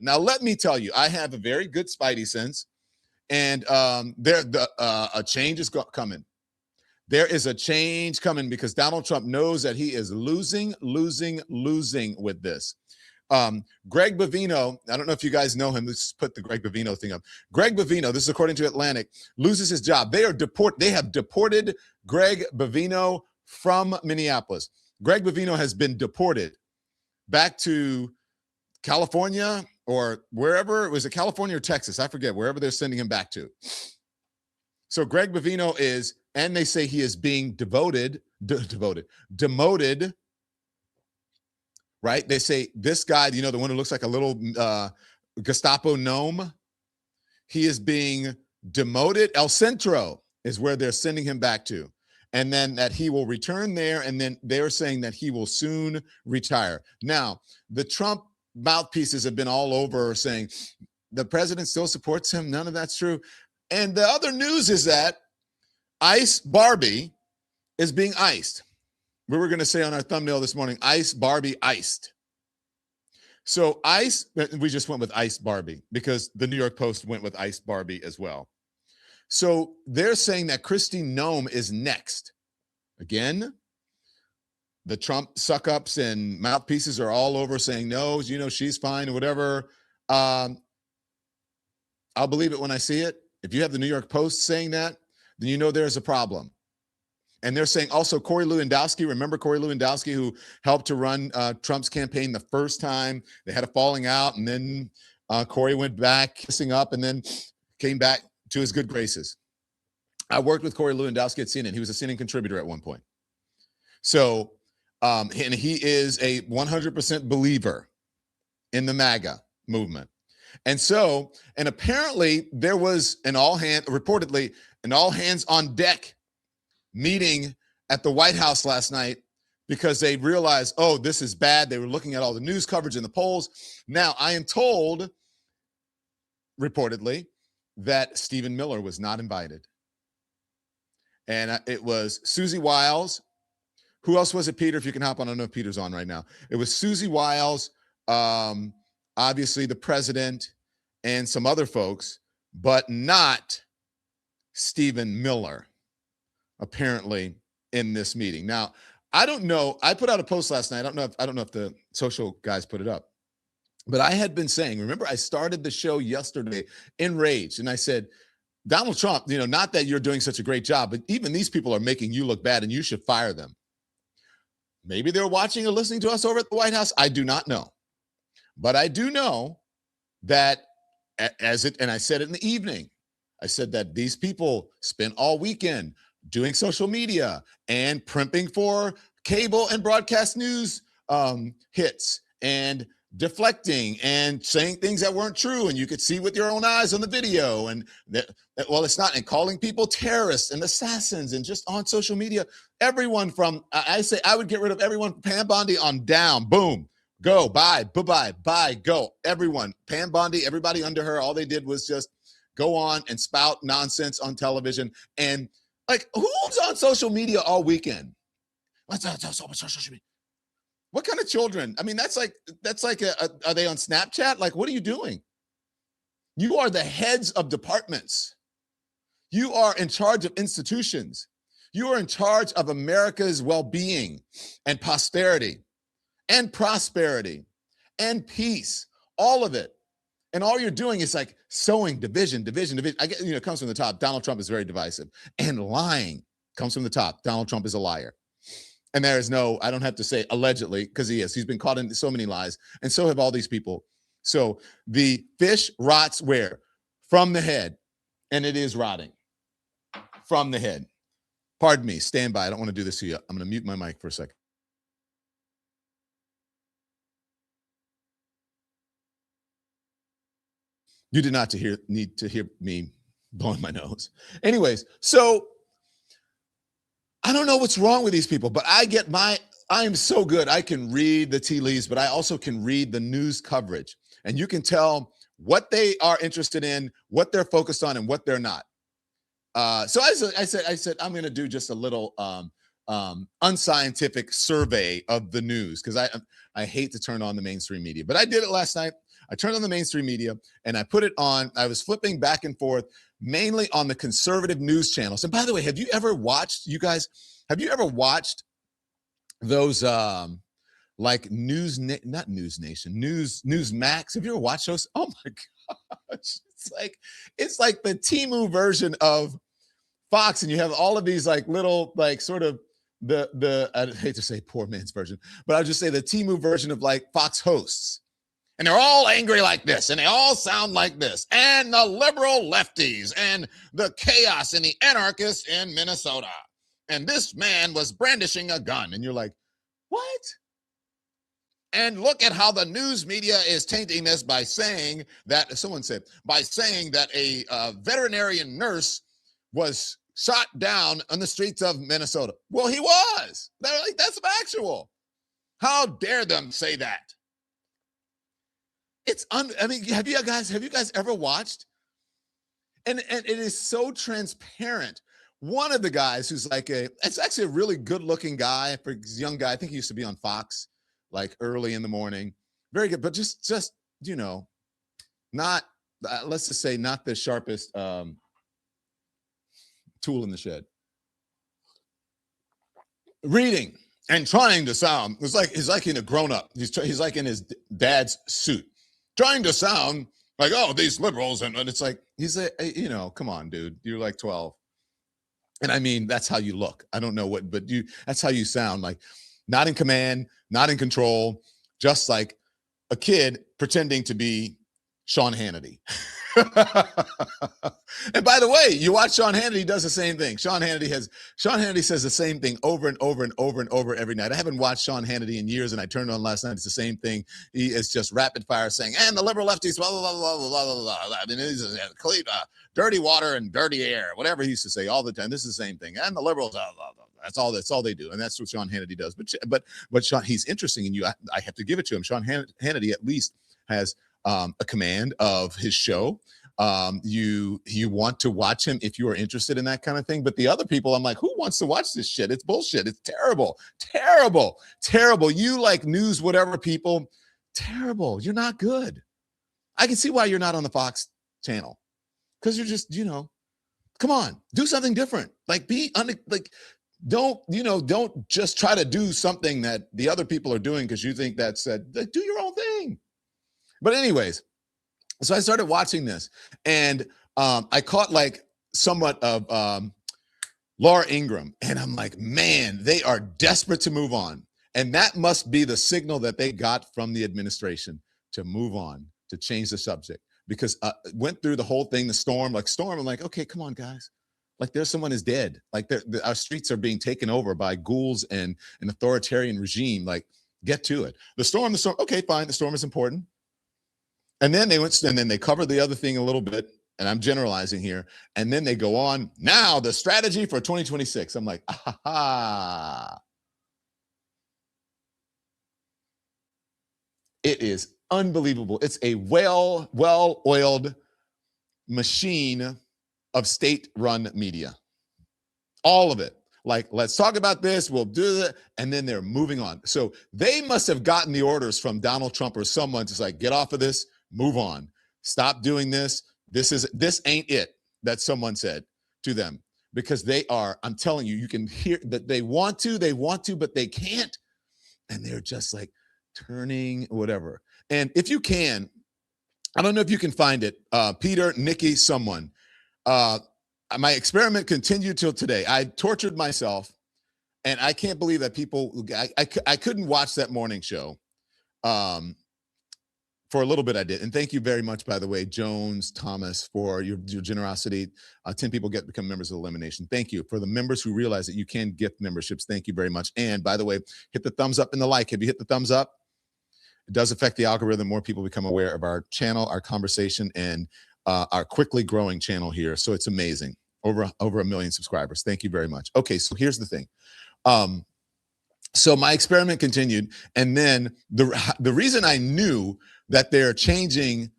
Now, let me tell you, I have a very good spidey sense, and a change is coming. There is a change coming because Donald Trump knows that he is losing with this. Greg Bovino, I don't know if you guys know him. Let's put the Greg Bovino thing up. Greg Bovino, this is according to Atlantic, loses his job. They have deported Greg Bovino from Minneapolis. Greg Bovino has been deported back to California or wherever. Was it California or Texas? I forget, wherever they're sending him back to. So Greg Bovino is, and they say he is being demoted, right? They say this guy, the one who looks like a little Gestapo Noem, he is being demoted. El Centro is where they're sending him back to. And then that he will return there, and then they're saying that he will soon retire. Now, the Trump mouthpieces have been all over saying the president still supports him. None of that's true. And the other news is that Ice Barbie is being iced. We were going to say on our thumbnail this morning, Ice Barbie iced. So Ice, we just went with Ice Barbie because the New York Post went with Ice Barbie as well. So they're saying that Kristi Noem is next. Again, the Trump suck-ups and mouthpieces are all over saying, no, she's fine or whatever. I'll believe it when I see it. If you have the New York Post saying that, then there's a problem. And they're saying also Corey Lewandowski. Remember Corey Lewandowski, who helped to run Trump's campaign the first time? They had a falling out, and then Corey went back kissing up and then came back to his good graces. I worked with Corey Lewandowski at CNN. He was a CNN contributor at one point. So, and he is a 100% believer in the MAGA movement. And so, and apparently there was reportedly an all hands on deck meeting at the White House last night because they realized, oh, this is bad. They were looking at all the news coverage and the polls. Now, I am told, reportedly, that Stephen Miller was not invited. And it was Susie Wiles. Who else was it, Peter? If you can hop on. I don't know if Peter's on right now. It was Susie Wiles, obviously the president, and some other folks, but not Stephen Miller, apparently, in this meeting. Now, I don't know. I put out a post last night. I don't know if the social guys put it up. But I had been saying, remember, I started the show yesterday enraged, and I said, Donald Trump, not that you're doing such a great job, but even these people are making you look bad, and you should fire them. Maybe they're watching or listening to us over at the White House. I do not know. But I do know that and I said it in the evening, I said that these people spent all weekend doing social media and primping for cable and broadcast news hits and deflecting and saying things that weren't true, and you could see with your own eyes on the video, and it's not, and calling people terrorists and assassins, and just on social media, everyone from, I say I would get rid of everyone from Pam Bondi on down, boom, go, bye, go, everyone, Pam Bondi, everybody under her, all they did was just go on and spout nonsense on television. And like, who's on social media all weekend? What's on social media? What kind of children? I mean, that's like are they on Snapchat? Like, what are you doing? You are the heads of departments. You are in charge of institutions. You are in charge of America's well-being and posterity and prosperity and peace, all of it. And all you're doing is like sowing division. I get, it comes from the top. Donald Trump is very divisive. And lying comes from the top. Donald Trump is a liar. And there is no, I don't have to say allegedly, because he is. He's been caught in so many lies. And so have all these people. So the fish rots where? From the head. And it is rotting. From the head. Pardon me. Stand by. I don't want to do this to you. I'm going to mute my mic for a second. You did not need to hear me blowing my nose. Anyways, so I don't know what's wrong with these people, but I am so good. I can read the tea leaves, but I also can read the news coverage. And you can tell what they are interested in, what they're focused on, and what they're not. So I said, I'm going to do just a little unscientific survey of the news, because I hate to turn on the mainstream media. But I did it last night. I turned on the mainstream media and I put it on. I was flipping back and forth, mainly on the conservative news channels. And by the way, have you ever watched those like not News Nation, News Max? Have you ever watched those? Oh my gosh. It's like the Temu version of Fox, and you have all of these like little like sort of the I hate to say poor man's version, but I'll just say the Temu version of like Fox hosts. And they're all angry like this, and they all sound like this. And the liberal lefties, and the chaos and the anarchists in Minnesota. And this man was brandishing a gun. And you're like, what? And look at how the news media is tainting this by saying that, someone said, by saying that a veterinarian nurse was shot down on the streets of Minnesota. Well, he was. They're like, that's factual. How dare them say that? I mean, have you guys ever watched? And it is so transparent. One of the guys who's it's actually a really good looking guy, for a young guy. I think he used to be on Fox, like early in the morning. Very good, but just not, let's just say, not the sharpest tool in the shed. Reading and trying to sound, he's like in a grown up. He's like in his dad's suit, trying to sound like, oh, these liberals, and it's like, come on, dude, you're like 12. And I mean, that's how you look. I don't know what, but that's how you sound, like not in command, not in control, just like a kid pretending to be Sean Hannity. And by the way, you watch Sean Hannity, does the same thing. Sean Hannity says the same thing over and over and over and over every night. I haven't watched Sean Hannity in years, and I turned on last night. It's the same thing. He is just rapid fire saying, and the liberal lefties, blah, blah, blah, blah, blah, blah, blah. I mean, it's dirty water and dirty air, whatever he used to say all the time. This is the same thing. And the liberals, blah, blah, blah. That's all they do. And that's what Sean Hannity does. But Sean, he's interesting, and I have to give it to him. Sean Hannity at least has a command of his show. You want to watch him if you are interested in that kind of thing. But the other people, I'm like, who wants to watch this shit? It's bullshit. It's terrible, terrible, terrible. You like news, whatever people, terrible. You're not good. I can see why you're not on the Fox channel, because you're just, come on, do something different. Like don't just try to do something that the other people are doing because you think that's do your own thing. But anyways, so I started watching this, and I caught like somewhat of Laura Ingraham, and I'm like, man, they are desperate to move on. And that must be the signal that they got from the administration to move on, to change the subject, because went through the whole thing, the storm, I'm like, okay, come on, guys. Like someone is dead. Like our streets are being taken over by ghouls and an authoritarian regime. Like, get to it. The storm. Okay, fine. The storm is important. And then they covered the other thing a little bit, and I'm generalizing here. And then they go on, now the strategy for 2026. I'm like, it is unbelievable. It's a well-oiled machine of state-run media. All of it. Like, let's talk about this, we'll do that, and then they're moving on. So they must have gotten the orders from Donald Trump or someone to like, get off of this, move on, stop doing this. This ain't it, that someone said to them, because they are, I'm telling you, you can hear that they want to, but they can't. And they're just like turning whatever. And if you can, I don't know if you can find it, Peter, Nikki, someone, my experiment continued till today. I tortured myself, and I can't believe that I couldn't watch that morning show. For a little bit I did. And thank you very much, by the way, Jones, Thomas, for your generosity. 10 people become members of Elimination. Thank you. For the members who realize that you can gift memberships, thank you very much. And by the way, hit the thumbs up and the like. Have you hit the thumbs up? It does affect the algorithm. More people become aware of our channel, our conversation, and our quickly growing channel here. So it's amazing. Over 1 million subscribers. Thank you very much. Okay, so here's the thing. So my experiment continued, and then the reason I knew that they're changing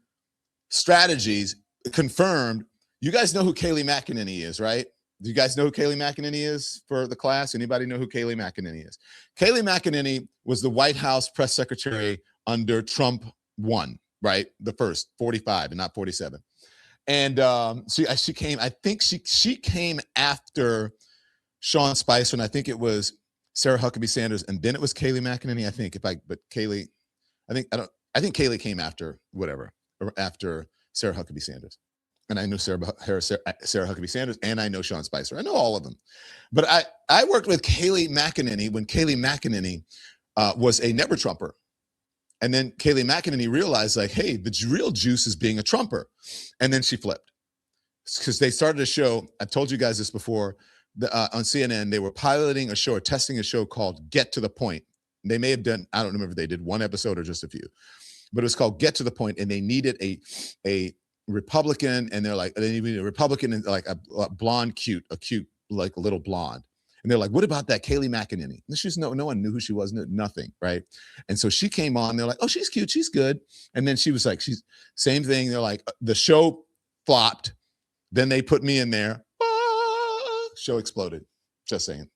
strategies confirmed. You guys know who Kayleigh McEnany is, right? Do you guys know who Kayleigh McEnany is for the class? Anybody know who Kayleigh McEnany is? Kayleigh McEnany was the White House press secretary under Trump 1. right? The first 45 and not 47. And she came, I think she came after Sean Spicer, and I think it was Sarah Huckabee Sanders, and then it was Kayleigh McEnany, I think. But Kayleigh, I think Kayleigh came after whatever, or after Sarah Huckabee Sanders. And I know Sarah Huckabee Sanders, and I know Sean Spicer. I know all of them. But I worked with Kayleigh McEnany when Kayleigh McEnany was a never Trumper. And then Kayleigh McEnany realized, like, hey, the real juice is being a Trumper. And then she flipped. Because they started a show, I've told you guys this before, on CNN, they were piloting a show or testing a show called Get to the Point. They may have done, I don't remember if they did one episode or just a few, but it was called Get to the Point, and they needed a Republican, and they're like, they needed a Republican and like a blonde, cute, like little blonde. And they're like, what about that Kayleigh McEnany? And she's no one knew who she was, nothing, right? And so she came on, they're like, oh, she's cute, she's good. And then she was like, she's same thing. They're like, the show flopped. Then they put me in there. Show exploded. Just saying.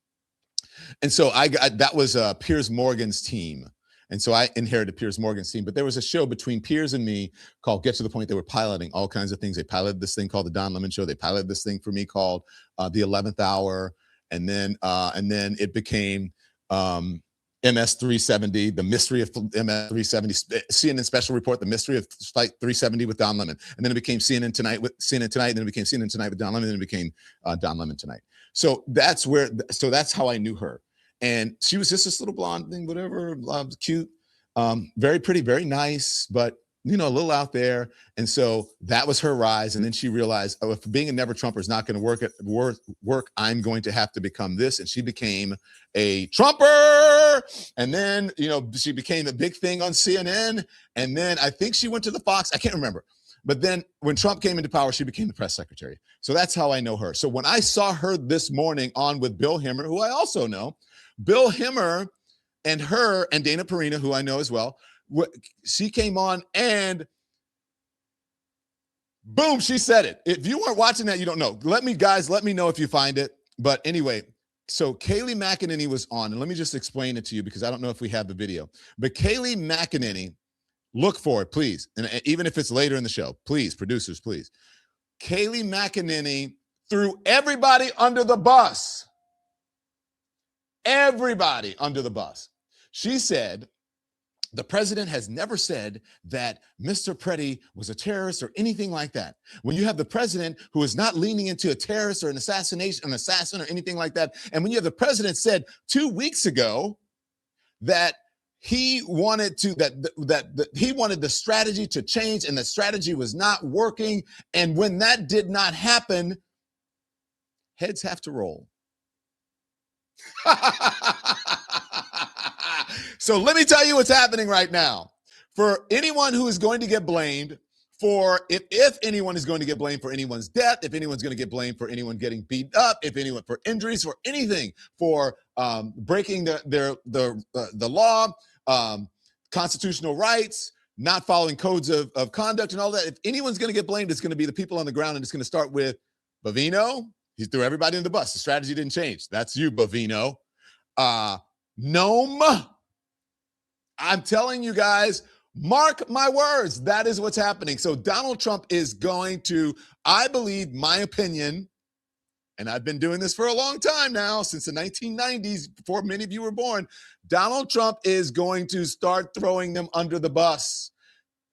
And so that was Piers Morgan's team. And so I inherited Piers Morgan's team. But there was a show between Piers and me called Get to the Point. They were piloting all kinds of things. They piloted this thing called The Don Lemon Show. They piloted this thing for me called The 11th Hour. And then it became MS-370, The Mystery of MS-370, CNN Special Report, The Mystery of Flight 370 with Don Lemon. And then it became CNN Tonight, and then it became CNN Tonight with Don Lemon, and then it became Don Lemon Tonight. So that's how I knew her. And she was just this little blonde thing, whatever, cute, very pretty, very nice, but a little out there. And so that was her rise. And then she realized, oh, if being a never Trumper is not going to work, I'm going to have to become this. And she became a Trumper. And then, she became a big thing on CNN. And then I think she went to the Fox. I can't remember. But then when Trump came into power, she became the press secretary. So that's how I know her. So when I saw her this morning on with Bill Hemmer, who I also know, Bill Hemmer and her and Dana Perina, who I know as well, she came on and boom, she said it. If you weren't watching that, you don't know. Let me know if you find it. But anyway, so Kayleigh McEnany was on, and let me just explain it to you because I don't know if we have the video. But Kayleigh McEnany, look for it, please. And even if it's later in the show, please, producers, please. Kayleigh McEnany threw everybody under the bus. Everybody under the bus. She said, the president has never said that Mr. Pretti was a terrorist or anything like that. When you have the president who is not leaning into a terrorist or an assassin or anything like that, and when you have the president said 2 weeks ago that he wanted he wanted the strategy to change and the strategy was not working, and when that did not happen, heads have to roll. So let me tell you what's happening right now. For anyone who is going to get blamed for, if anyone is going to get blamed for anyone's death, if anyone's going to get blamed for anyone getting beat up, if anyone for injuries, for anything, for breaking the law, constitutional rights, not following codes of conduct and all that, if anyone's going to get blamed, it's going to be the people on the ground, and it's going to start with Bovino. He threw everybody in the bus. The strategy didn't change. That's you, Bovino. Noem. I'm telling you guys, mark my words. That is what's happening. So Donald Trump is going to, I believe, my opinion, and I've been doing this for a long time now, since the 1990s, before many of you were born, Donald Trump is going to start throwing them under the bus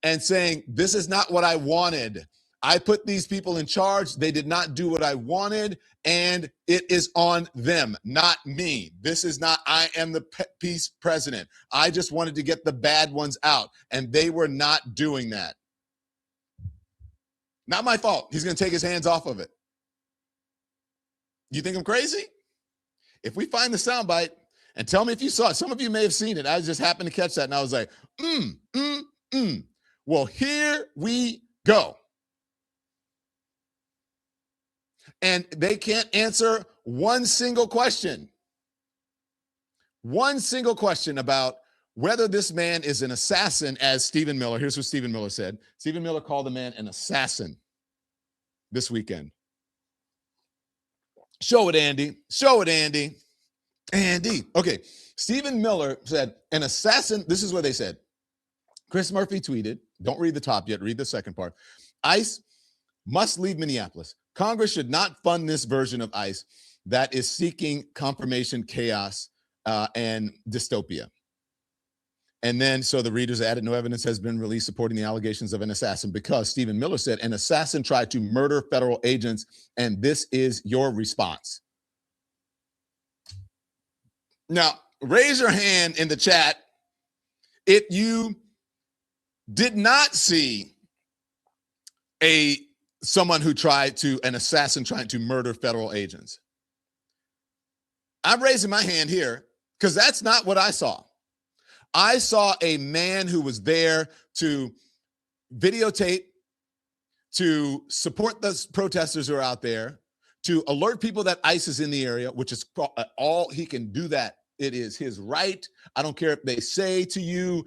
and saying, this is not what I wanted. I put these people in charge. They did not do what I wanted, and it is on them, not me. This is not, I am the peace president. I just wanted to get the bad ones out, and they were not doing that. Not my fault. He's going to take his hands off of it. You think I'm crazy? If we find the soundbite, and tell me if you saw it. Some of you may have seen it. I just happened to catch that, and I was like, Well, here we go. And they can't answer one single question. One single question about whether this man is an assassin, as Stephen Miller, here's what Stephen Miller said. Stephen Miller called the man an assassin this weekend. Show it, Andy. Show it, Andy. Andy. Okay. Stephen Miller said, an assassin, this is what they said. Chris Murphy tweeted, Don't read the top yet. Read the second part. ICE must leave Minneapolis. Congress should not fund this version of ICE that is seeking confirmation, chaos, and dystopia. And then, so the readers added, no evidence has been released supporting the allegations of an assassin because Stephen Miller said an assassin tried to murder federal agents, and this is your response. Now, raise your hand in the chat if you did not see someone who an assassin trying to murder federal agents. I'm raising my hand here because that's not what I saw. I saw a man who was there to videotape, to support the protesters who are out there, to alert people that ICE is in the area, which is all he can do that. It is his right. I don't care if they say to you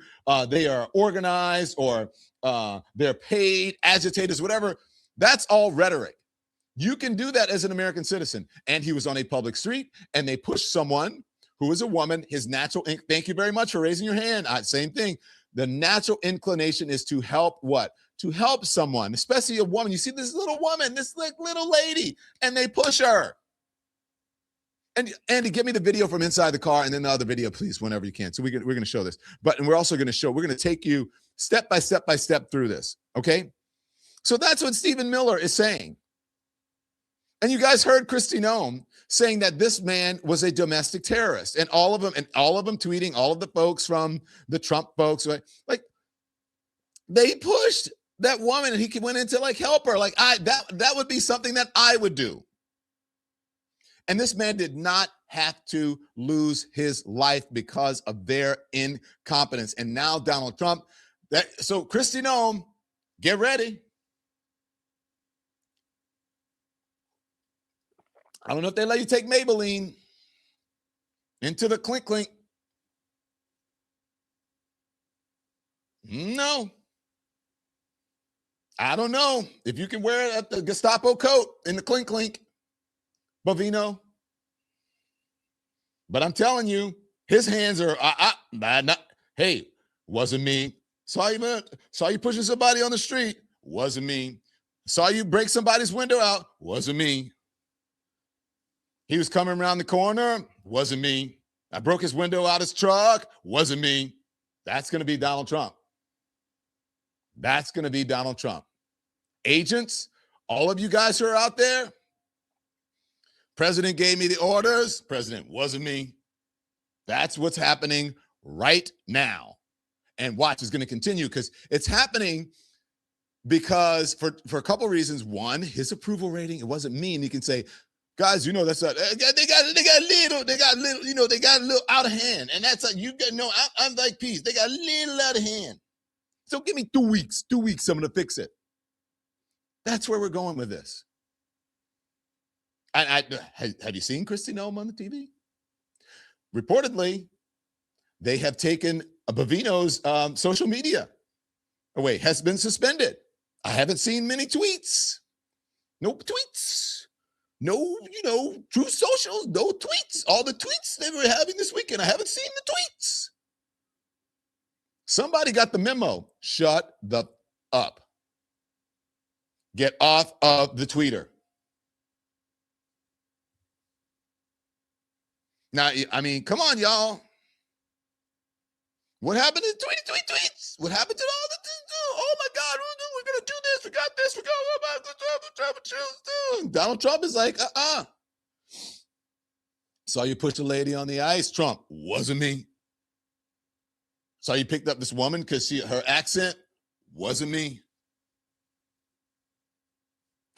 they are organized or they're paid, agitators, whatever. That's all rhetoric. You can do that as an American citizen. And he was on a public street, and they pushed someone who is a woman. His natural, thank you very much for raising your hand. Same thing. The natural inclination is to help what? To help someone, especially a woman. You see this little woman, this little lady, and they push her. And Andy, give me the video from inside the car and then the other video, please, whenever you can. So we're going to show this. And we're also going to we're going to take you step by step through this, okay? So that's what Stephen Miller is saying. And you guys heard Kristi Noem saying that this man was a domestic terrorist, and all of them tweeting, all of the folks from the Trump folks, like they pushed that woman, and he went in to help her. That would be something that I would do. And this man did not have to lose his life because of their incompetence. And now Donald Trump. So Kristi Noem, get ready. I don't know if they let you take Maybelline into the clink clink. No. I don't know if you can wear it at the Gestapo coat in the clink clink, Bovino. But I'm telling you, his hands are, hey, wasn't me. Saw you pushing somebody on the street. Wasn't me. Saw you break somebody's window out. Wasn't me. He was coming around the corner. Wasn't me. I broke his window out his truck. Wasn't me. That's going to be Donald Trump. That's going to be Donald Trump. Agents, all of you guys who are out there, President gave me the orders. President, wasn't me. That's what's happening right now. And watch, is going to continue because it's happening because for a couple of reasons. One, his approval rating, it wasn't me. And you can say, guys, that's they got a little out of hand. And that's I'm like peace. They got a little out of hand. So give me 2 weeks. 2 weeks, I'm going to fix it. That's where we're going with this. Have you seen Kristi Noem on the TV? Reportedly, they have taken Bovino's social media away, has been suspended. I haven't seen many tweets. No tweets. No, True Socials, no tweets. All the tweets they were having this weekend, I haven't seen the tweets. Somebody got the memo. Shut the up. Get off of the tweeter. Now, I mean, come on, y'all. What happened to tweets? What happened to all the oh my God, we're going to do this. We got this. Donald Trump is like, Saw you push a lady on the ice, Trump. Wasn't me. Saw you picked up this woman because her accent. Wasn't me.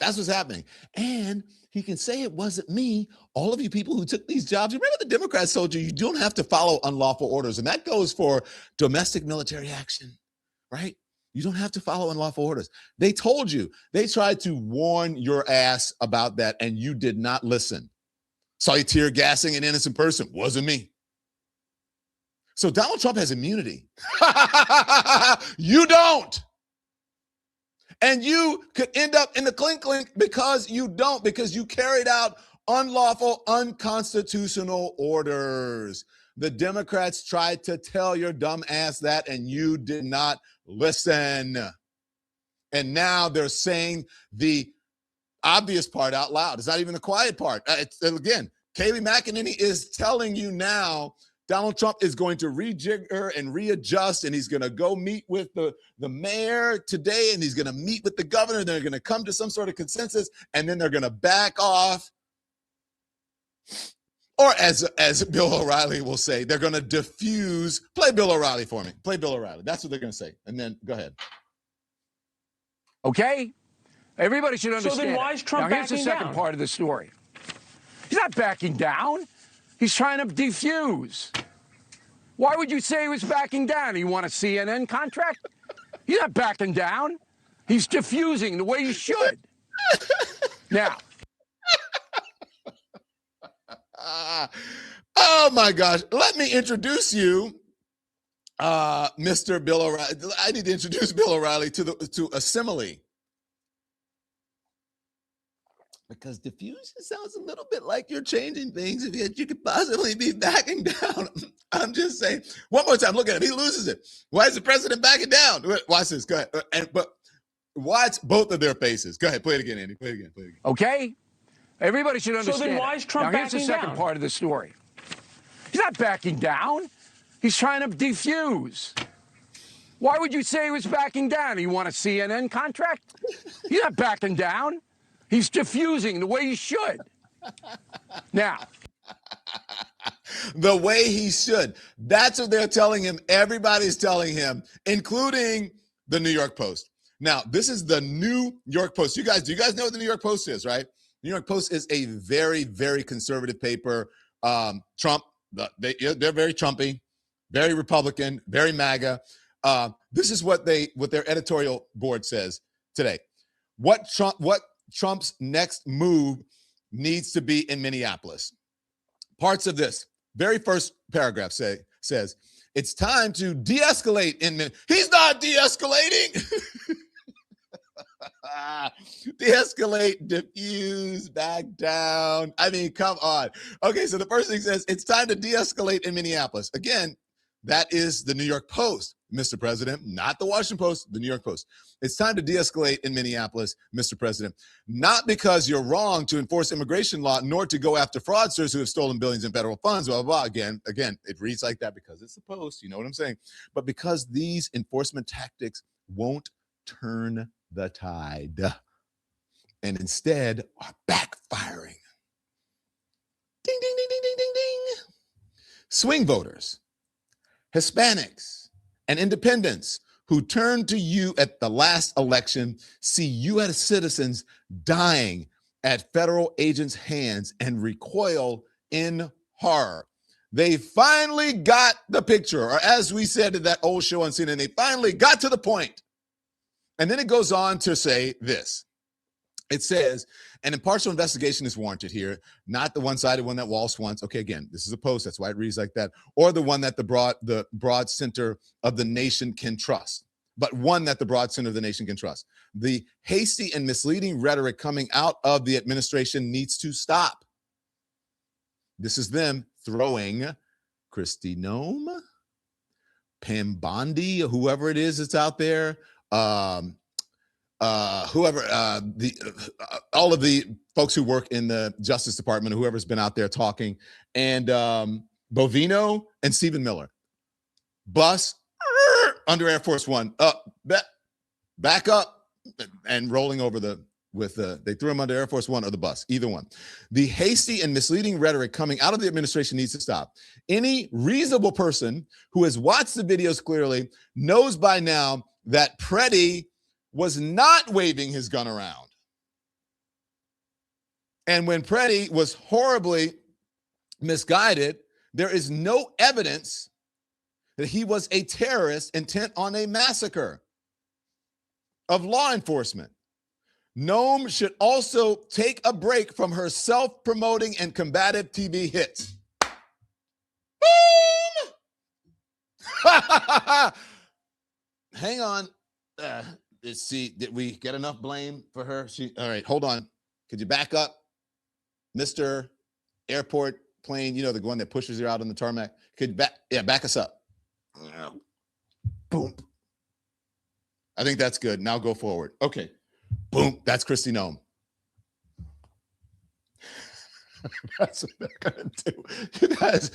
That's what's happening. And he can say it wasn't me. All of you people who took these jobs, remember the Democrats told you don't have to follow unlawful orders. And that goes for domestic military action, right? You don't have to follow unlawful orders. They told you. They tried to warn your ass about that, and you did not listen. Saw you tear gassing an innocent person. Wasn't me. So Donald Trump has immunity. You don't. And you could end up in the clink clink because you don't, because you carried out unlawful, unconstitutional orders. The Democrats tried to tell your dumb ass that, and you did not listen. And now they're saying the obvious part out loud. It's not even the quiet part. Again, Kayleigh McEnany is telling you now Donald Trump is going to rejigger and readjust, and he's going to go meet with the mayor today, and he's going to meet with the governor. They're going to come to some sort of consensus, and then they're going to back off. Or as Bill O'Reilly will say, they're going to diffuse. Play Bill O'Reilly for me. Play Bill O'Reilly. That's what they're going to say. And then go ahead. Okay? Everybody should understand. So then why is Trump backing down? Now, here's the second part of the story. He's not backing down. He's trying to defuse. Why would you say he was backing down? You want a CNN contract? He's not backing down. He's diffusing the way you should. Now. Oh, my gosh. Let me introduce you, Mr. Bill O'Reilly. I need to introduce Bill O'Reilly to a simile. Because diffusion sounds a little bit like you're changing things. If you could possibly be backing down. I'm just saying. One more time. Look at him. He loses it. Why is the president backing down? Watch this. Go ahead. But watch both of their faces. Go ahead. Play it again, Andy. Play it again. Okay? Everybody should understand. So then why is Trump now, here's the second part of the story. He's not backing down. He's trying to defuse. Why would you say he was backing down? You want a CNN contract? He's not backing down. He's diffusing the way he should. Now. The way he should. That's what they're telling him. Everybody's telling him, including the New York Post. Now, this is the New York Post. Do you guys know what the New York Post is, right? New York Post is a very, very conservative paper. Trump, they're very Trumpy, very Republican, very MAGA. This is what their editorial board says today. What Trump's next move needs to be in Minneapolis. Parts of this very first paragraph says it's time to de-escalate in Minneapolis. He's not de-escalating. De-escalate, diffuse, back down. I mean, come on. Okay, so the first thing says it's time to de-escalate in Minneapolis. Again, that is the New York Post, Mr. President, not the Washington Post, the New York Post. It's time to de-escalate in Minneapolis, Mr. President, not because you're wrong to enforce immigration law, nor to go after fraudsters who have stolen billions in federal funds, blah, blah, blah. Again, it reads like that because it's the Post, you know what I'm saying? But because these enforcement tactics won't turn the tide and instead are backfiring. Ding, ding, ding, ding, ding, ding, ding. Swing voters, Hispanics, and independents who turned to you at the last election see U.S. citizens dying at federal agents' hands and recoil in horror. They finally got the picture, or as we said in that old show on CNN, they finally got to the point. And then it goes on to say this. It says, an impartial investigation is warranted here, not the one-sided one that Walsh wants. Okay, again, this is a Post, that's why it reads like that, or the one that the broad center of the nation can trust, but one that the broad center of the nation can trust. The hasty and misleading rhetoric coming out of the administration needs to stop. This is them throwing Kristi Noem, Pam Bondi, whoever it is that's out there, all of the folks who work in the Justice Department, whoever's been out there talking, and Bovino and Stephen Miller. Bus under Air Force One, back up and rolling over they threw him under Air Force One or the bus, either one. The hasty and misleading rhetoric coming out of the administration needs to stop. Any reasonable person who has watched the videos clearly knows by now that Pretti was not waving his gun around. And when Pretti was horribly misguided, there is no evidence that he was a terrorist intent on a massacre of law enforcement. Noem should also take a break from her self-promoting and combative TV hits. Boom! Hang on. Let's see. Did we get enough blame for her? All right, hold on. Could you back up, Mr. Airport plane? You know, the one that pushes you out on the tarmac. Back us up. Boom. I think that's good. Now go forward. Okay. Boom. That's Kristi Noem. That's what they're going to do. You guys,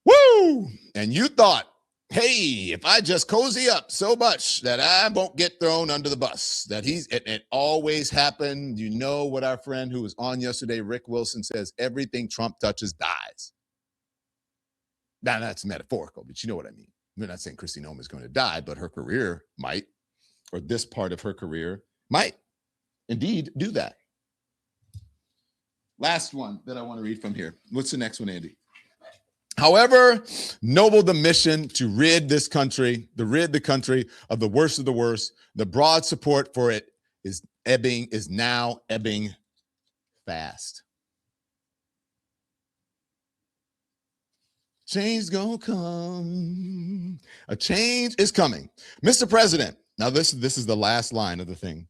woo! And you thought, hey, if I just cozy up so much that I won't get thrown under the bus, that it always happened. You know what our friend who was on yesterday, Rick Wilson, says, everything Trump touches dies. Now, that's metaphorical, but you know what I mean. We're not saying Kristi Noem is going to die, but her career might, or this part of her career might indeed do that. Last one that I want to read from here. What's the next one, Andy? However noble the mission to rid the country of the worst of the worst, the broad support for it is now ebbing fast. Change gonna come. A change is coming. Mr. President, now this is the last line of the thing.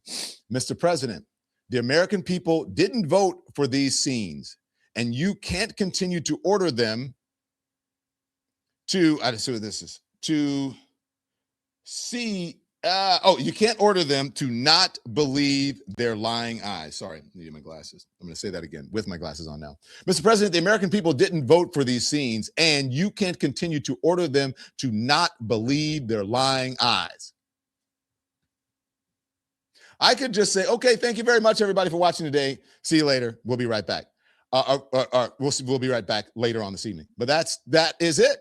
Mr. President, the American people didn't vote for these scenes, and you can't continue to order them to, I see what this is, to see, you can't order them to not believe their lying eyes. Sorry, I need my glasses. I'm going to say that again with my glasses on now. Mr. President, the American people didn't vote for these scenes, and you can't continue to order them to not believe their lying eyes. I could just say, okay, thank you very much, everybody, for watching today. See you later. We'll be right back. We'll be right back later on this evening. But that is it.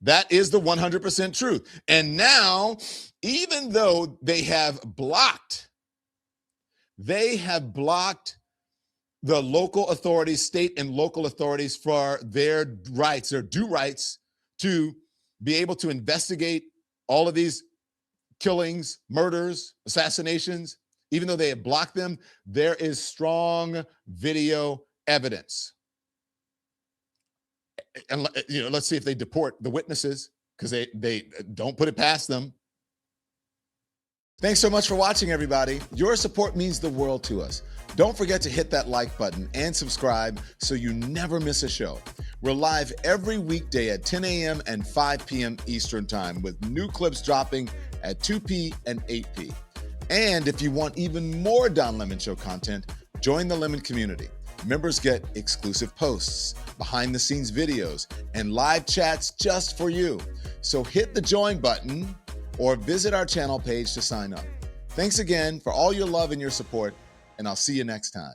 That is the 100% truth. And now, even though they have blocked the local authorities, state and local authorities, for their rights, their due rights to be able to investigate all of these killings, murders, assassinations, even though they have blocked them, there is strong video evidence. And let's see if they deport the witnesses, because they don't put it past them. Thanks so much for watching, everybody. Your support means the world to us. Don't forget to hit that like button and subscribe so you never miss a show. We're live every weekday at 10 a.m. and 5 p.m. Eastern Time, with new clips dropping at 2 p. and 8 p. And if you want even more Don Lemon Show content, join the Lemon community. Members get exclusive posts, behind-the-scenes videos, and live chats just for you. So hit the join button or visit our channel page to sign up. Thanks again for all your love and your support, and I'll see you next time.